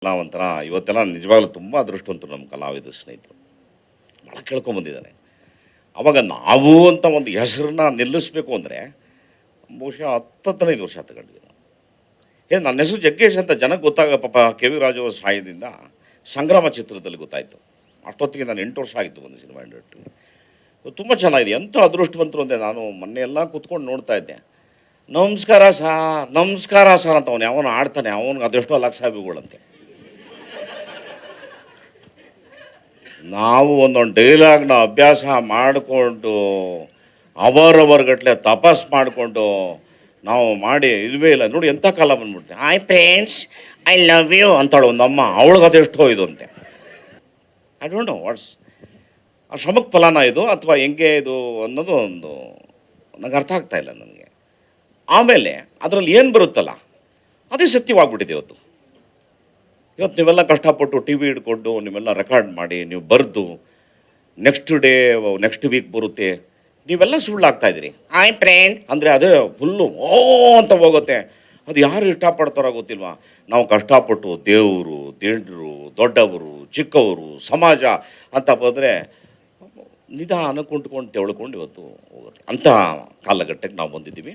ಕಲಾವಂತರ ಇವತ್ತೆಲ್ಲ ನಿಜವಾಗ್ಲೂ ತುಂಬ ಅದೃಷ್ಟವಂತರು ನಮ್ಮ ಕಲಾವಿದ ಸ್ನೇಹಿತರು. ಭಾಳ ಕೇಳ್ಕೊಂಬಂದಿದ್ದಾರೆ. ಅವಾಗ ನಾವು ಅಂತ ಒಂದು ಹೆಸರನ್ನ ನಿಲ್ಲಿಸಬೇಕು ಅಂದರೆ ಬಹುಶಃ 10-15 ವರ್ಷ ತಗೊಂಡಿದ್ವಿ ನಾವು. ನನ್ನ ಹೆಸರು ಜಗ್ಗೇಶ್ ಅಂತ ಜನಕ್ಕೆ ಪಾಪ ಕೆ ವಿ ರಾಜು ಅವರ ಸಹಾಯದಿಂದ ಸಂಗ್ರಾಮ ಚಿತ್ರದಲ್ಲಿ ಗೊತ್ತಾಯಿತು. ಅಷ್ಟೊತ್ತಿಗೆ ನಾನು 8 ವರ್ಷ ಆಗಿತ್ತು ಒಂದು ಸಿನಿಮಾ ಇಂಡಸ್ಟ್ರಿಗೆ. ತುಂಬ ಚೆನ್ನಾಗಿದೆ. ಎಂಥ ಅದೃಷ್ಟವಂತರು ಅಂದರೆ ನಾನು ಮೊನ್ನೆ ಎಲ್ಲ ಕೂತ್ಕೊಂಡು ನೋಡ್ತಾ ಇದ್ದೆ. ನಮಸ್ಕಾರ ಸಾರ್ ಅಂತ ಅವನು ಆಡ್ತಾನೆ, ಅವನಿಗೆ ಅದೆಷ್ಟೋ ಲಕ್ಷ ಅಭಿಗಳಂತೆ. ನಾವು ಒಂದೊಂದು ಡೈಲಾಗ್ನ ಅಭ್ಯಾಸ ಮಾಡಿಕೊಂಡು ಅವರವರ್ಗಟ್ಲೆ ತಪಸ್ ಮಾಡಿಕೊಂಡು ನಾವು ಮಾಡಿ ಇಲ್ವೇ ಇಲ್ಲ. ನೋಡಿ ಎಂಥ ಕಾಲ ಬಂದ್ಬಿಡ್ತೆ. Hi friends, I love you ಅಂತಾಳು ಒಂದಮ್ಮ, ಅವಳಿಗೆ ಅದೆಷ್ಟೋ ಇದು ಅಂತೆ. ಐ ಡೋಂಟ್ ನೋ ವಾಟ್ಸ್ ಆ ಶ್ರಮಕ್ಕೆ ಫಲನ ಇದು ಅಥವಾ ಹೆಂಗೆ ಇದು ಅನ್ನೋದು ಒಂದು ನನಗೆ ಅರ್ಥ ಆಗ್ತಾ ಇಲ್ಲ ನನಗೆ. ಆಮೇಲೆ ಅದರಲ್ಲಿ ಏನು ಬರುತ್ತಲ್ಲ ಅದೇ ಸತ್ಯವಾಗ್ಬಿಟ್ಟಿದೆ ಇವತ್ತು. ನೀವೆಲ್ಲ ಕಷ್ಟಪಟ್ಟು ಟಿ ವಿ ಹಿಡ್ಕೊಂಡು ನೀವೆಲ್ಲ ರೆಕಾರ್ಡ್ ಮಾಡಿ ನೀವು ಬರೆದು ನೆಕ್ಸ್ಟ್ ವೀಕ್ ಬರುತ್ತೆ, ನೀವೆಲ್ಲ ಸುಳ್ಳಾಗ್ತಾಯಿದ್ದೀರಿ. ಆಯ್ ಫ್ರೆಂಡ್ ಅಂದರೆ ಅದೇ ಫುಲ್ಲು ಓ ಅಂತ ಹೋಗುತ್ತೆ. ಅದು ಯಾರು ಇಷ್ಟಪಡ್ತಾರೋ ಗೊತ್ತಿಲ್ವಾ. ನಾವು ಕಷ್ಟಪಟ್ಟು ದೇವರು, ದೇಂಡ್ರು, ದೊಡ್ಡವರು, ಚಿಕ್ಕವರು, ಸಮಾಜ ಅಂತ ಬಂದರೆ ನಿಧಾನ ಕುಂಟ್ಕೊಂಡು ತೆಳ್ಕೊಂಡು ಇವತ್ತು ಹೋಗುತ್ತೆ. ಅಂಥ ಕಾಲಘಟ್ಟಕ್ಕೆ ನಾವು ಬಂದಿದ್ದೀವಿ.